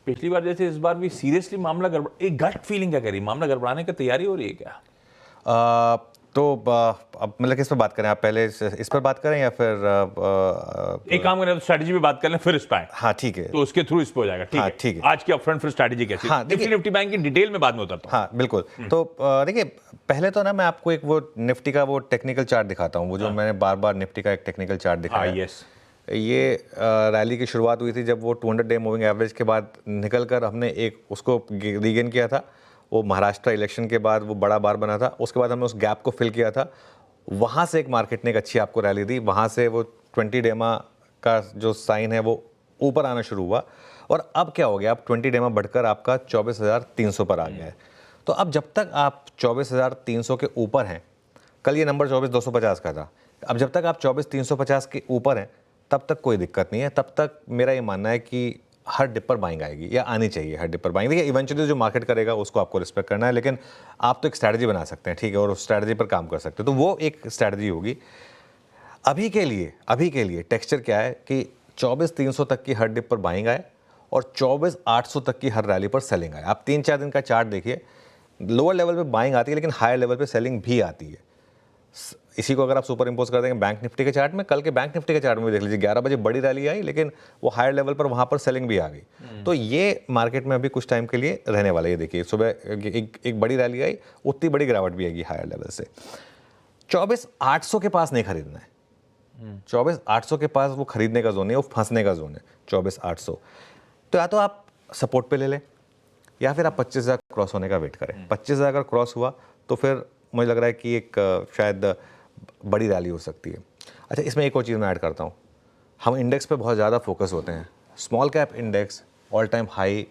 पिछली बार जैसे इस बार भी सीरियसली मामला गड़बड़, एक गट फीलिंग क्या कह रही है, मामला गड़बड़ाने की तैयारी हो रही है क्या? तो अब मतलब किस पर बात करें, आप पहले इस पर बात करें या फिर एक काम करें, स्ट्रैटेजी पे बात कर लें फिर इस पे। हाँ ठीक है, तो उसके थ्रू इस पे हो जाएगा। ठीक हाँ है, ठीक है। आज की अपफ्रंट फिर स्ट्रैटेजी कैसी? हाँ, निफ्टी बैंक की डिटेल में बाद में उतरता हूं। हाँ बिल्कुल। तो देखिए, पहले तो ना मैं आपको एक वो निफ्टी का वो टेक्निकल चार्ट दिखाता हूँ, वो जो मैंने बार बार निफ्टी का एक टेक्निकल चार्ट दिखाया है। यस, ये रैली की शुरुआत हुई थी जब वो 200 डे मूविंग एवरेज के बाद निकल कर हमने एक उसको रीगेन किया था। वो महाराष्ट्र इलेक्शन के बाद वो बड़ा बार बना था, उसके बाद हमने उस गैप को फिल किया था। वहाँ से एक मार्केट ने एक अच्छी आपको रैली दी, वहाँ से वो 20 डेमा का जो साइन है वो ऊपर आना शुरू हुआ। और अब क्या हो गया, अब 20 डेमा बढ़कर आपका 24,300 पर आ गया है। तो अब जब तक आप 24,300 के ऊपर हैं, कल ये नंबर 24,250 का था, अब जब तक आप 24,350 के ऊपर हैं तब तक कोई दिक्कत नहीं है। तब तक मेरा ये मानना है कि हर डिप पर बाइंग आएगी या आनी चाहिए, हर डिप पर बाइंग। देखिए, इवेंचुअली जो मार्केट करेगा उसको आपको रिस्पेक्ट करना है, लेकिन आप तो एक स्ट्रैटेजी बना सकते हैं, ठीक है, और उस स्ट्रैटेजी पर काम कर सकते हैं, तो वो एक स्ट्रैटेजी होगी। अभी के लिए टेक्सचर क्या है कि 24,300 तक की हर डिप पर बाइंग आए और 24,800 तक की हर रैली पर सेलिंग आए। आप 3-4 दिन का चार्ट देखिए, लोअर लेवल पे बाइंग आती है लेकिन हायर लेवल पे सेलिंग भी आती है। इसी को अगर आप सुपर इम्पोज कर देंगे बैंक निफ्टी के चार्ट में, कल के बैंक निफ्टी के चार्ट में भी देख लीजिए, 11 बजे बड़ी रैली आई लेकिन वो हायर लेवल पर वहाँ पर सेलिंग भी आ गई। तो ये मार्केट में अभी कुछ टाइम के लिए रहने वाला है। ये देखिए, सुबह एक बड़ी रैली आई, उतनी बड़ी गिरावट भी आएगी हायर लेवल से। 24,800 के पास नहीं खरीदना है, 24,800 के पास वो खरीदने का जोन है, वो फंसने का जोन है 24,800। तो या तो आप सपोर्ट पे ले लें या फिर आप 25,000 क्रॉस होने का वेट करें। 25,000 अगर क्रॉस हुआ तो फिर मुझे लग रहा है कि एक शायद बड़ी रैली हो सकती है। अच्छा, इसमें एक और चीज़ मैं ऐड करता हूँ, हम इंडेक्स पे बहुत ज़्यादा फोकस होते हैं। Small cap index all time high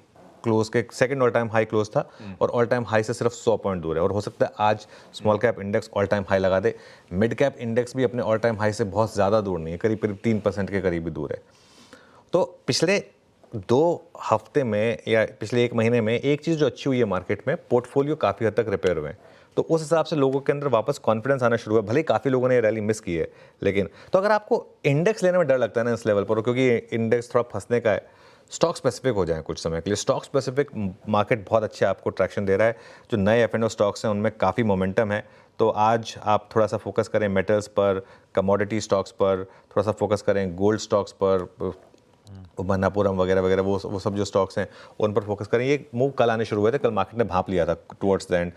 close के, second all time high close था और ऑल टाइम हाई से सिर्फ 100 पॉइंट दूर है, और हो सकता है आज small cap index all time high लगा दे। मिड कैप इंडेक्स भी अपने ऑल टाइम हाई से बहुत ज़्यादा दूर नहीं है, करीब करीब 3% के करीब भी दूर है। तो पिछले 2 हफ्ते में या पिछले 1 महीने में एक चीज़ जो अच्छी हुई है मार्केट में, पोर्टफोलियो काफ़ी हद तक रिपेयर हुए हैं। तो उस हिसाब से लोगों के अंदर वापस कॉन्फिडेंस आना शुरू हुआ। भले ही काफ़ी लोगों ने ये रैली मिस की है, लेकिन तो अगर आपको इंडेक्स लेने में डर लगता है ना इस लेवल पर, क्योंकि इंडेक्स थोड़ा फंसने का है, स्टॉक स्पेसिफिक हो जाए कुछ समय के लिए। स्टॉक स्पेसिफिक मार्केट बहुत अच्छे आपको ट्रैक्शन दे रहा है। जो नए F&O स्टॉक्स हैं उनमें काफ़ी मोमेंटम है। तो आज आप थोड़ा सा फोकस करें मेटल्स पर, कमोडिटी स्टॉक्स पर, थोड़ा सा फोकस करें गोल्ड स्टॉक्स पर, मन्नापुरम वगैरह वगैरह, वो सब जो स्टॉक्स हैं उन पर फोकस करें। ये मूव कल आने शुरू हुए थे, कल मार्केट ने भांप लिया था टुवर्ड्स द एंड।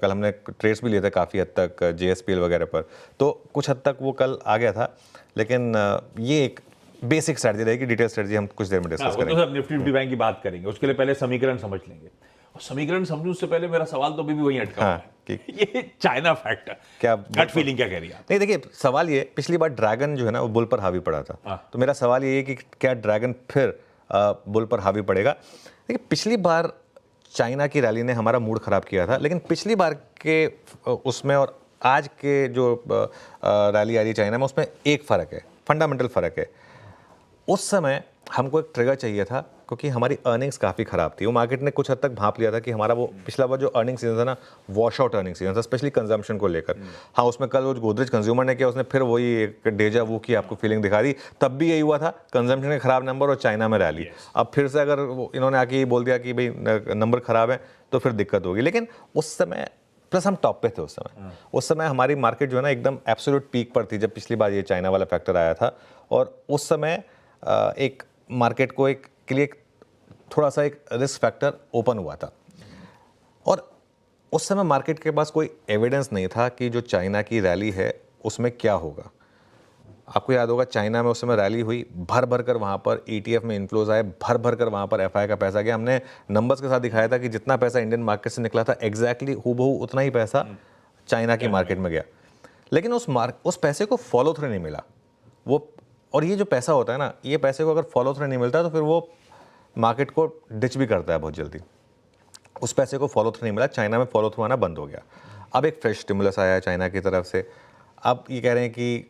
कल हमने ट्रेड्स भी लिए थे काफ़ी हद तक JSPL वगैरह पर, तो कुछ हद तक वो कल आ गया था। लेकिन ये एक बेसिक स्ट्रैटेजी रहेगी, डिटेल स्ट्रैटेजी हम कुछ देर में डिस्कस करेंगे। तो निफ्टी बैंक की बात करेंगे, उसके लिए पहले समीकरण समझ लेंगे। और समीकरण समझने उससे पहले मेरा सवाल तो अभी भी वहीं अटका हुआ है। ये चाइना फैक्टर क्या गट फीलिंग क्या कह रही है? नहीं, देखिए, सवाल ये, पिछली बार ड्रैगन जो है ना वो बुल पर हावी पड़ा था, तो मेरा सवाल ये है कि क्या ड्रैगन फिर बुल पर हावी पड़ेगा। देखिए, पिछली बार चाइना की रैली ने हमारा मूड खराब किया था, लेकिन पिछली बार के उसमें और आज के जो रैली आ रही है चाइना में, उसमें एक फ़र्क है, फंडामेंटल फ़र्क है। उस समय हमको एक ट्रिगर चाहिए था क्योंकि हमारी अर्निंग्स काफ़ी ख़राब थी। वो मार्केट ने कुछ हद तक भांप लिया था कि हमारा वो पिछला बार जो अर्निंग सीजन था ना, वॉश आउट अर्निंग सीजन था, स्पेशली कंजम्पशन को लेकर। हाँ, उसमें कल वो गोदरेज कंज्यूमर ने किया, उसने फिर वही एक डेजा वू की आपको फीलिंग दिखा दी। तब भी यही हुआ था, कंजम्पशन के खराब नंबर और चाइना में रैली। अब फिर से अगर इन्होंने आके बोल दिया कि भाई नंबर ख़राब है तो फिर दिक्कत होगी। लेकिन उस समय प्लस हम टॉप पे थे उस समय हमारी मार्केट जो है ना एकदम एब्सोल्यूट पीक पर थी जब पिछली बार ये चाइना वाला फैक्टर आया था। और उस समय एक मार्केट को एक के लिए थोड़ा सा एक रिस्क फैक्टर ओपन हुआ था, और उस समय मार्केट के पास कोई एविडेंस नहीं था कि जो चाइना की रैली है उसमें क्या होगा। आपको याद होगा, चाइना में उस समय रैली हुई, भर भर कर वहाँ पर ETF में इन्फ्लोज आए, भर भर कर वहाँ पर FI का पैसा गया। हमने नंबर्स के साथ दिखाया था कि जितना पैसा इंडियन मार्केट से निकला था, एग्जैक्टली हूबहू उतना ही पैसा चाइना की मार्केट में गया। लेकिन उस पैसे को फॉलो थ्रू नहीं मिला वो। और ये जो पैसा होता है ना, ये पैसे को अगर फॉलो थ्रू नहीं मिलता तो फिर वो मार्केट को डिच भी करता है बहुत जल्दी। उस पैसे को फॉलो थ्रू नहीं मिला, चाइना में फॉलो थ्रू आना बंद हो गया। अब एक फ्रेश स्टिमुलस आया है चाइना की तरफ से। अब ये कह रहे हैं कि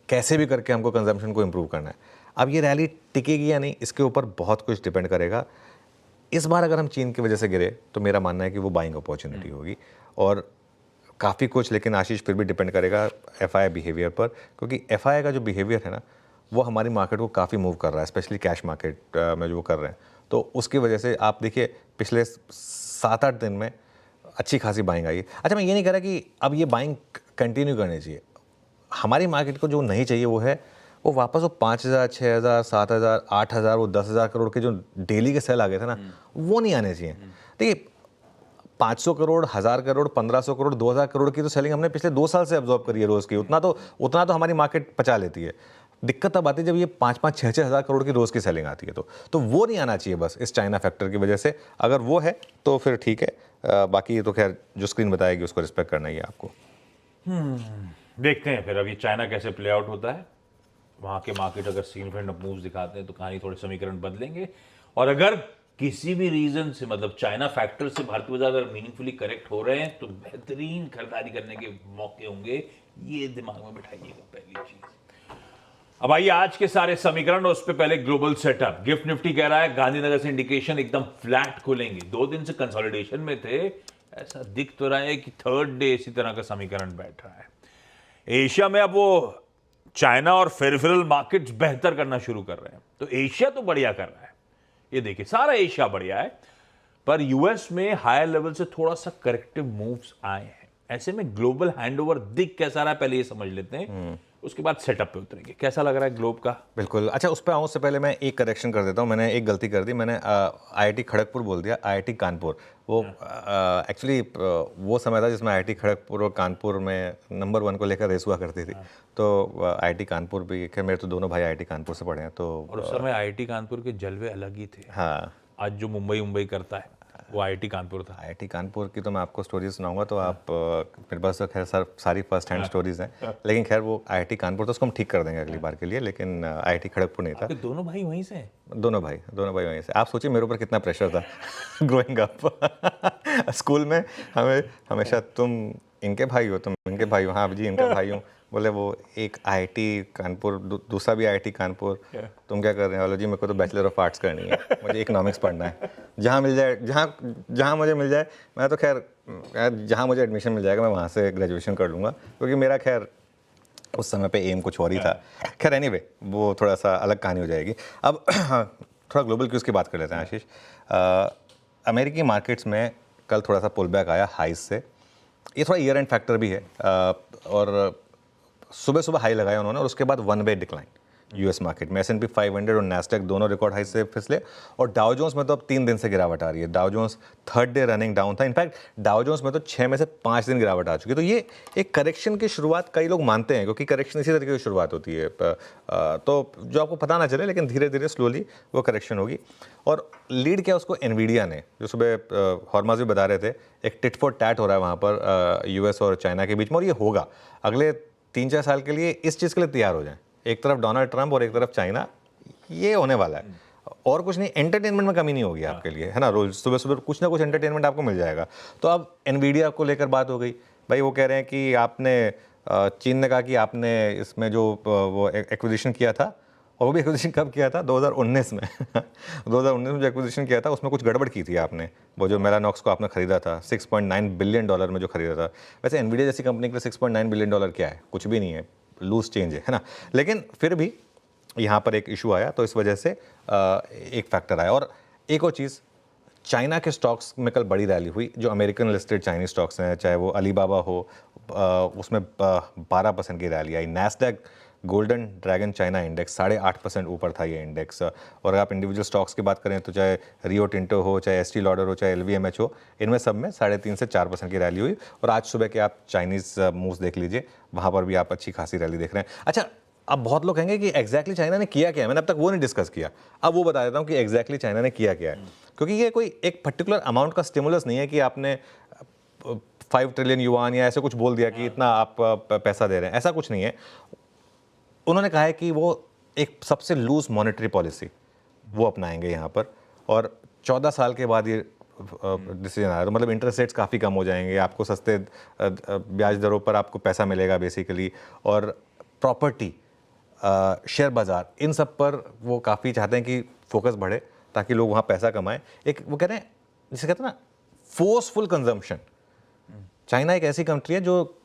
कैसे भी करके हमको कंजम्पशन को इम्प्रूव करना है। अब ये रैली टिकेगी या नहीं, इसके ऊपर बहुत कुछ डिपेंड करेगा। इस बार अगर हम चीन की वजह से गिरे तो मेरा मानना है कि वो बाइंग अपॉर्चुनिटी होगी, और काफ़ी कुछ, लेकिन आशीष फिर भी डिपेंड करेगा FI बिहेवियर पर, क्योंकि FI का जो बिहेवियर है ना वो हमारी मार्केट को काफ़ी मूव कर रहा है, स्पेशली कैश मार्केट में जो वो कर रहे हैं। तो उसकी वजह से आप देखिए पिछले 7-8 दिन में अच्छी खासी बाइंग आई है। अच्छा, मैं ये नहीं कह रहा कि अब ये बाइंग कंटिन्यू करनी चाहिए। हमारी मार्केट को जो नहीं चाहिए वो है वो वापस वो 5,000, 6,000, 7,000, 8,000, वो 10,000 करोड़ के जो डेली के सेल आ गए थे ना, वो नहीं आने चाहिए। देखिए 500 करोड़, 1,000 करोड़, 1,500 करोड़, 2,000 करोड़ की तो सेलिंग हमने पिछले 2 साल से अब्जॉर्ब करी है रोज़ की। उतना तो हमारी मार्केट पचा लेती है। दिक्कत तब आती है जब ये 5-5, 6-6 हज़ार करोड़ की रोज़ की सेलिंग आती है, तो वो नहीं आना चाहिए बस इस चाइना फैक्टर की वजह से। अगर वो है तो फिर ठीक है, बाकी ये तो खैर जो स्क्रीन बताएगी उसको रिस्पेक्ट करना ही है आपको। देखते हैं फिर अभी चाइना कैसे प्ले आउट होता है। वहां के मार्केट अगर सिग्निफिकेंट मूव्स दिखाते हैं तो कहानी थोड़े समीकरण बदलेंगे, और अगर किसी भी रीजन से मतलब चाइना फैक्टर से भारतीय बाजार अगर मीनिंगफुली करेक्ट हो रहे हैं तो बेहतरीन खरीदारी करने के मौके होंगे, ये दिमाग में बिठाइएगा पहली चीज। अब आइए आज के सारे समीकरण, और उस पर पहले ग्लोबल सेटअप। गिफ्ट निफ्टी कह रहा है गांधीनगर से इंडिकेशन एकदम फ्लैट खुलेंगे। 2 दिन से कंसोलिडेशन में थे, ऐसा दिख तो रहा है कि थर्ड डे इसी तरह का समीकरण बैठ रहा है। एशिया में अब वो चाइना और फेरिफेरल मार्केट्स बेहतर करना शुरू कर रहे हैं, तो एशिया तो बढ़िया कर रहा है। ये देखिए सारा एशिया बढ़िया है, पर यूएस में हायर लेवल से थोड़ा सा करेक्टिव मूव्स आए हैं। ऐसे में ग्लोबल हैंडओवर दिख कैसा रहा है पहले ये समझ लेते हैं, उसके बाद सेटअप पे उतरेंगे। कैसा लग रहा है ग्लोब का? बिल्कुल। अच्छा, उस पर आऊँ उससे पहले मैं एक करेक्शन कर देता हूँ। मैंने एक गलती कर दी, मैंने आईआईटी खड़गपुर बोल दिया, आईआईटी कानपुर। वो एक्चुअली वो समय था जिसमें आईआईटी खड़गपुर और कानपुर में नंबर 1 को लेकर रेस हुआ करती थी। तो आईआईटी कानपुर भी, खैर मेरे तो दोनों भाई आईआईटी कानपुर से पढ़े हैं, तो और उस समय आईआईटी कानपुर के जलवे अलग ही थे। हाँ, आज जो मुंबई करता है वो आईआईटी कानपुर था। आईआईटी कानपुर की तो मैं आपको स्टोरीज सुनाऊंगा, तो आप मेरे पास तो खैर सारी फर्स्ट हैंड स्टोरीज हैं, लेकिन खैर वो आईआईटी कानपुर तो उसको हम ठीक कर देंगे अगली बार के लिए, लेकिन आईआईटी खड़गपुर नहीं था। आपके दोनों भाई वहीं से हैं? दोनों भाई वहीं से। आप सोचिए मेरे ऊपर कितना प्रेशर था ग्रोइंग अप स्कूल में। हमें हमेशा तुम इनके भाई हो, तुम इनके भाई हो, हाँ जी इनके भाई हो। बोले वो एक आईआईटी कानपुर, दूसरा भी आईआईटी कानपुर। तुम क्या कर रहे हो? बोलो जी मेरे को तो बैचलर ऑफ आर्ट्स करनी है, मुझे इकोनॉमिक्स पढ़ना है। जहाँ मिल जाए, जहाँ मुझे मिल जाए, मैं तो खैर जहाँ मुझे एडमिशन मिल जाएगा मैं वहाँ से ग्रेजुएशन कर लूँगा, क्योंकि मेरा खैर उस समय पे एम कुछ और ही था। खैर एनीवे वो थोड़ा सा अलग कहानी हो जाएगी। अब थोड़ा ग्लोबल क्यूज़ की बात कर लेते हैं आशीष। अमेरिकी मार्केट्स में कल थोड़ा सा पुल बैक आया हाइज से। ये थोड़ा ईयर एंड फैक्टर भी है, और सुबह हाई लगाया उन्होंने, और उसके बाद 1 वे डिक्लाइन यूएस मार्केट में। S&P 500 और नैस्डैक दोनों रिकॉर्ड हाई से फिसले, और डाउ जोन्स में तो अब 3 दिन से गिरावट आ रही है। Dow Jones third day running down था। इनफैक्ट डाउ जोन्स में तो 6 में से 5 दिन गिरावट आ चुकी है। तो ये एक करेक्शन की शुरुआत कई लोग मानते हैं, क्योंकि करेक्शन इसी तरीके की शुरुआत होती है, तो जो आपको पता ना चले, लेकिन धीरे धीरे स्लोली वो करेक्शन होगी। और लीड किया उसको एनवीडिया ने, जो सुबह हॉर्माज भी बता रहे थे, एक टिट फॉर टैट हो रहा है वहाँ पर यूएस और चाइना के बीच में, और ये होगा अगले 3-4 साल के लिए। इस चीज़ के लिए तैयार हो जाएं, एक तरफ डोनाल्ड ट्रंप और एक तरफ चाइना, ये होने वाला है। और कुछ नहीं, एंटरटेनमेंट में कमी नहीं होगी आपके लिए, है ना। रोज सुबह कुछ ना कुछ एंटरटेनमेंट आपको मिल जाएगा। तो अब एनवीडिया को लेकर बात हो गई भाई, वो कह रहे हैं कि आपने चीन ने कहा कि आपने इसमें जो वो एक्विजिशन किया था, और वो भी एक्विजिशन कब किया था? 2019 में 2019 में जो एक्विजिशन किया था उसमें कुछ गड़बड़ की थी आपने। वो जो मेलानॉक्स को आपने खरीदा था $6.9 बिलियन में जो खरीदा था। वैसे एनवीडिया जैसी कंपनी के लिए $6.9 बिलियन क्या है? कुछ भी नहीं है, लूज चेंज है ना। लेकिन फिर भी यहाँ पर एक इशू आया, तो इस वजह से एक फैक्टर आया। और एक और चीज़, चाइना के स्टॉक्स में कल बड़ी रैली हुई। जो अमेरिकन लिस्टेड चाइनीज स्टॉक्स हैं, चाहे वो अलीबाबा हो, उसमें 12% की रैली आई। Nasdaq golden dragon China index 8.5% ऊपर था ये इंडेक्स। और अगर आप इंडिविजुअल स्टॉक्स की बात करें तो चाहे रियो टिंटो हो, चाहे एस्टी लॉडर हो, चाहे LVMH हो, इनमें सब में 3.5 से 4% की रैली हुई। और आज सुबह के आप चाइनीज़ मूव्स देख लीजिए, वहाँ पर भी आप अच्छी खासी रैली देख रहे हैं। अच्छा, अब बहुत लोग कहेंगे कि एग्जैक्टली चाइना ने किया क्या है, मैंने अब तक वो नहीं डिस्कस किया। अब वो बता देता हूँ कि एग्जैक्टली चाइना ने किया क्या है, क्योंकि ये कोई एक पर्टिकुलर अमाउंट का स्टिमुलस नहीं है कि आपने 5 ट्रिलियन युआन या ऐसे कुछ बोल दिया कि इतना आप पैसा दे रहे हैं, ऐसा कुछ नहीं है। उन्होंने कहा है कि वो एक सबसे लूज मॉनेटरी पॉलिसी वो अपनाएंगे यहाँ पर, और 14 साल के बाद ये डिसीजन आया। तो मतलब इंटरेस्ट रेट्स काफ़ी कम हो जाएंगे, आपको सस्ते ब्याज दरों पर आपको पैसा मिलेगा बेसिकली, और प्रॉपर्टी, शेयर बाज़ार, इन सब पर वो काफ़ी चाहते हैं कि फोकस बढ़े ताकि लोग वहाँ पैसा कमाएं। एक वो कह रहे हैं, जिसे कहते हैं ना फोर्सफुल कंजम्पशन। चाइना एक ऐसी कंट्री है जो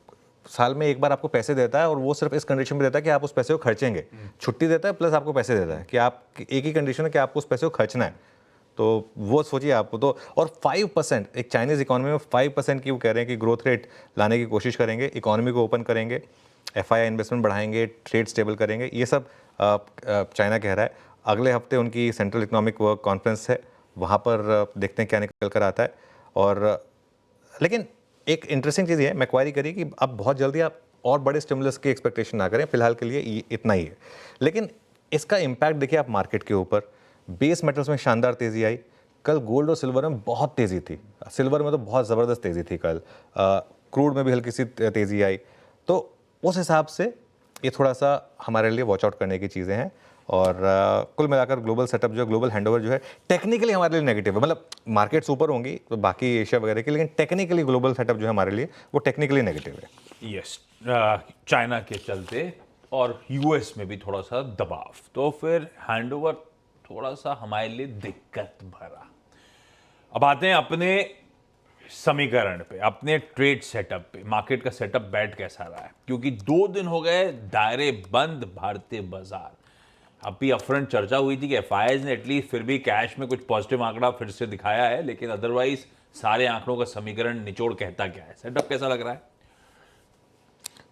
साल में एक बार आपको पैसे देता है, और वो सिर्फ इस कंडीशन में देता है कि आप उस पैसे को खर्चेंगे। छुट्टी देता है प्लस आपको पैसे देता है, कि आप एक ही कंडीशन है कि आपको उस पैसे को खर्चना है। तो वो सोचिए आपको तो, और 5% एक चाइनीज़ इकोनॉमी में 5% की वो कह रहे हैं कि ग्रोथ रेट लाने की कोशिश करेंगे, इकोनॉमी को ओपन करेंगे, एफआईआई इन्वेस्टमेंट बढ़ाएंगे, ट्रेड स्टेबल करेंगे, ये सब चाइना कह रहा है। अगले हफ्ते उनकी सेंट्रल इकोनॉमिक वर्क कॉन्फ्रेंस है, वहाँ पर देखते हैं क्या निकल कर आता है। और लेकिन एक इंटरेस्टिंग चीज़ ये है, मैक्वारी करिए कि अब बहुत जल्दी आप और बड़े स्टिमुलस की एक्सपेक्टेशन ना करें, फिलहाल के लिए इतना ही है। लेकिन इसका इम्पैक्ट देखिए आप मार्केट के ऊपर, बेस मेटल्स में शानदार तेज़ी आई, कल गोल्ड और सिल्वर में बहुत तेज़ी थी, सिल्वर में तो बहुत ज़बरदस्त तेज़ी थी कल, क्रूड में भी हल्की सी तेज़ी आई। तो उस हिसाब से ये थोड़ा सा हमारे लिए वॉच आउट करने की चीज़ें हैं। और कुल मिलाकर ग्लोबल सेटअप जो है, ग्लोबल हैंडओवर जो है, टेक्निकली हमारे लिए नेगेटिव है। मतलब मार्केट्स ऊपर होंगी तो बाकी एशिया वगैरह की, लेकिन टेक्निकली ग्लोबल सेटअप जो है हमारे लिए वो टेक्निकली नेगेटिव है। यस, चाइना के चलते और यूएस में भी थोड़ा सा दबाव, तो फिर हैंडओवर थोड़ा सा हमारे लिए दिक्कत भरा। अब आते हैं अपने समीकरण पे, अपने ट्रेड सेटअप पे। मार्केट का सेटअप बैठ कैसा रहा है, क्योंकि 2 दिन हो गए दायरे बंद भारतीय बाजार। अभी अपफ्रंट चर्चा हुई थी कि एफआईआईज ने एटलीस्ट फिर भी कैश में कुछ पॉजिटिव आंकड़ा फिर से दिखाया है, लेकिन अदरवाइज सारे आंकड़ों का समीकरण निचोड़ कहता क्या है। सेटअप कैसा लग रहा है?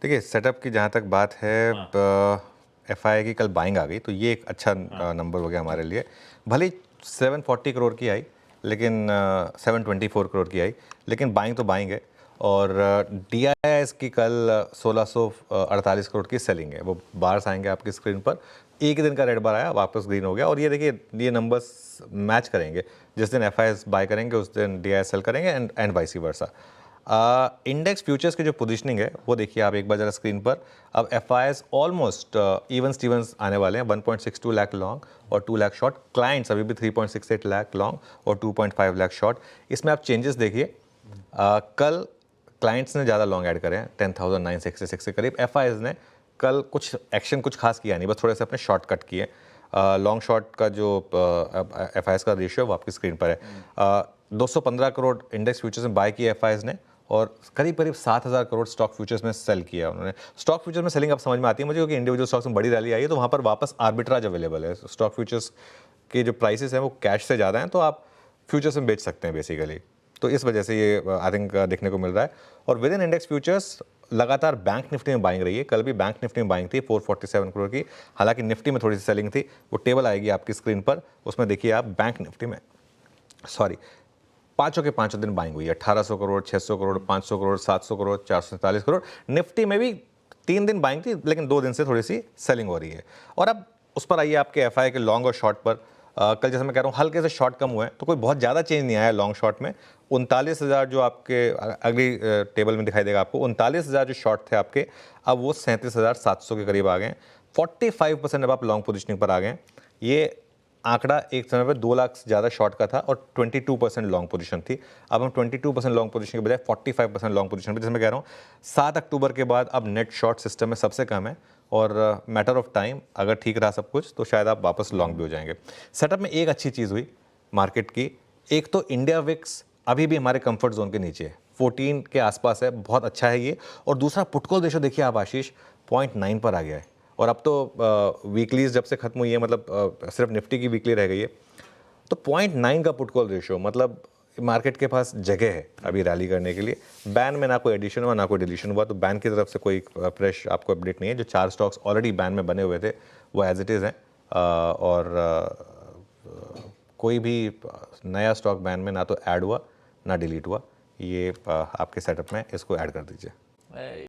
देखिए सेटअप की जहाँ तक बात है, एफआईआई की कल बाइंग आ गई, तो ये एक अच्छा नंबर हो गया हमारे लिए। भले 740 करोड़ की आई, लेकिन 724 करोड़ की आई, लेकिन बाइंग तो बाइंग है। और डीआईएस की कल 1648 करोड़ की सेलिंग है। वो बार्स आएंगे आपकी स्क्रीन पर, एक ही दिन का रेड बार आया, वापस ग्रीन हो गया। और ये देखिए ये नंबर्स मैच करेंगे, जिस दिन एफआईआई बाय करेंगे उस दिन डीआईएस सेल करेंगे, and vice versa. Index futures की जो पोजीशनिंग है वो देखिए आप एक बार जरा स्क्रीन पर। अब एफआईआईज ऑलमोस्ट इवन स्टीवंस आने वाले हैं, 1.62 लाख लॉन्ग और 2 लाख शॉर्ट। क्लाइंट्स अभी भी 3.68 लाख लॉन्ग और 2.5 लाख शॉर्ट। इसमें आप चेंजेस देखिए, कल क्लाइंट्स ने ज़्यादा लॉन्ग ऐड करे हैं, 10,966 के करीब। एफआईआईज ने कल कुछ एक्शन कुछ खास किया नहीं, बस थोड़े से अपने शॉर्ट कट किए। लॉन्ग शॉर्ट का जो एफआईआईज का रेशियो वो आपकी स्क्रीन पर है। 215 करोड़ इंडेक्स फ्यूचर्स में बाय किया एफआईआईज ने, और करीब करीब 7,000 करोड़ स्टॉक फ्यूचर्स में सेल किया उन्होंने। स्टॉक फ्यूचर्स में सेलिंग अब समझ में आती है मुझे, क्योंकि इंडिविजुअल स्टॉक्स में बड़ी रैली आई है, तो वहाँ पर वापस आर्बिट्राज अवेलेबल है। स्टॉक फ्यूचर्स के जो प्राइसेस हैं वो कैश से ज़्यादा हैं, तो आप फ्यूचर्स में बेच सकते हैं बेसिकली। तो इस वजह से ये आई थिंक देखने को मिल रहा है। और विद इन इंडेक्स फ्यूचर्स लगातार बैंक निफ्टी में बाइंग रही है। कल भी बैंक निफ्टी में बाइंग थी 447 करोड़ की, हालांकि निफ्टी में थोड़ी सी सेलिंग थी। वो टेबल आएगी आपकी स्क्रीन पर, उसमें देखिए आप बैंक निफ्टी में, सॉरी, पाँचों के पाँचों दिन बाइंग हुई है। 1800 करोड़, 600 करोड़, 500 करोड़, 700 करोड़, 447 करोड़। निफ्टी में भी 3 दिन बाइंग थी, लेकिन 2 दिन से थोड़ी सी सेलिंग हो रही है। और अब उस पर आइए आपके एफआई के लॉन्ग और शॉर्ट पर। कल जैसे मैं कह रहा हूँ हल्के से शॉर्ट कम हुए हैं, तो कोई बहुत ज़्यादा चेंज नहीं आया लॉन्ग शॉर्ट में। 39,000 जो आपके अगली टेबल में दिखाई देगा आपको, 39,000 जो शॉर्ट थे आपके, अब वो 37,700 के करीब आ गए। 45% अब आप लॉन्ग पोजिशनिंग पर आ गए। ये आंकड़ा एक समय पर 2 लाख से ज़्यादा शॉर्ट का था और 22% लॉन्ग पोजीशन थी। अब हम 22% लॉन्ग पोजीशन के बजाय 45% लॉन्ग पोजीशन पर, जैसे मैं कह रहा हूँ 7 अक्टूबर के बाद अब नेट शॉर्ट सिस्टम में सबसे कम है, और मैटर ऑफ टाइम अगर ठीक रहा सब कुछ तो शायद आप वापस लॉन्ग भी हो जाएंगे। सेटअप में एक अच्छी चीज़ हुई मार्केट की, एक तो इंडिया विक्स अभी भी हमारे कंफर्ट जोन के नीचे है, 14 के आसपास है, बहुत अच्छा है ये। और दूसरा पुट कॉल रेशो देखिए आप आशीष, 0.9 पर आ गया है। और अब तो वीकलीज जब से खत्म हुई है, मतलब सिर्फ निफ्टी की वीकली रह गई है, तो 0.9 का पुट कॉल रेशियो, मतलब मार्केट के पास जगह है अभी रैली करने के लिए। बैन में ना कोई एडिशन हुआ ना कोई डिलीशन हुआ, तो बैन की तरफ से कोई फ्रेश आपको अपडेट नहीं है। जो 4 स्टॉक्स ऑलरेडी बैन में बने हुए थे वो एज इट इज़ हैं, और कोई भी नया स्टॉक बैन में ना तो ऐड हुआ ना डिलीट हुआ। ये आपके सेटअप में इसको ऐड कर दीजिए।